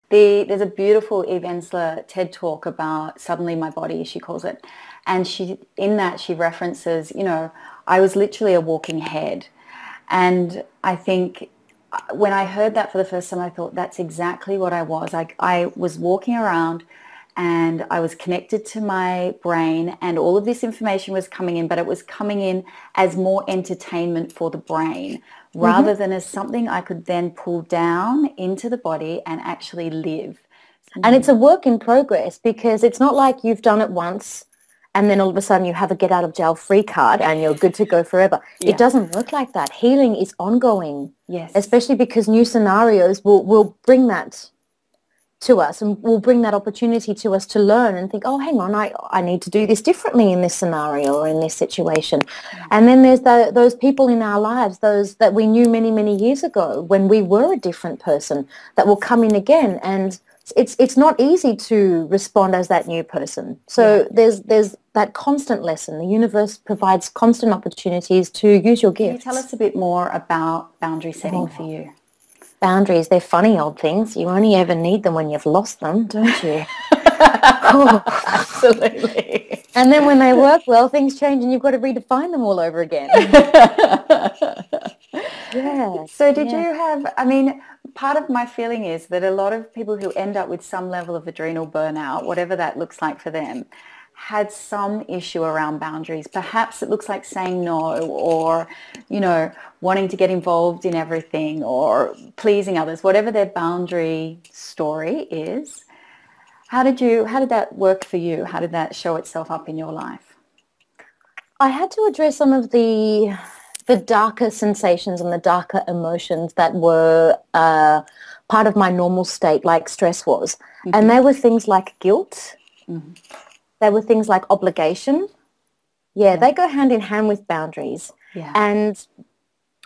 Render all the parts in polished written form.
There's a beautiful Eve Ensler TED talk about suddenly my body, she calls it. And in that she references, I was literally a walking head. And I think when I heard that for the first time, I thought that's exactly what I was. I was walking around and I was connected to my brain and all of this information was coming in, but it was coming in as more entertainment for the brain rather than as something I could then pull down into the body and actually live. And it's a work in progress because it's not like you've done it once and then all of a sudden you have a get out of jail free card and you're good to go forever. Yeah. It doesn't work like that. Healing is ongoing. Yes. Especially because new scenarios will bring that to us and will bring that opportunity to us to learn and think, oh, hang on, I need to do this differently in this scenario or in this situation. And then there's those people in our lives, those that we knew many, many years ago when we were a different person that will come in again. And it's not easy to respond as that new person. So there's that constant lesson. The universe provides constant opportunities to use your gifts. Can you tell us a bit more about boundary setting for you? Boundaries, they're funny old things. You only ever need them when you've lost them, don't you? Oh. Absolutely. And then when they work well, things change and you've got to redefine them all over again. Yeah. So did you have, part of my feeling is that a lot of people who end up with some level of adrenal burnout, whatever that looks like for them, had some issue around boundaries. Perhaps it looks like saying no or, wanting to get involved in everything or pleasing others, whatever their boundary story is. How did that work for you? How did that show itself up in your life? I had to address some of the darker sensations and the darker emotions that were part of my normal state, like stress was. Mm-hmm. And they were things like guilt. Mm-hmm. They were things like obligation. Yeah, they go hand in hand with boundaries. Yeah. And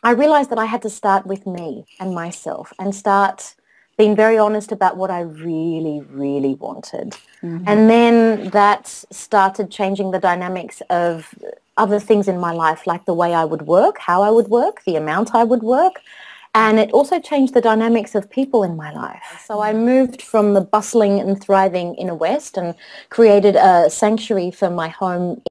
I realized that I had to start with me and myself and start being very honest about what I really, really wanted. Mm-hmm. And then that started changing the dynamics of other things in my life, like the way I would work, how I would work, the amount I would work. And it also changed the dynamics of people in my life. So I moved from the bustling and thriving inner west and created a sanctuary for my home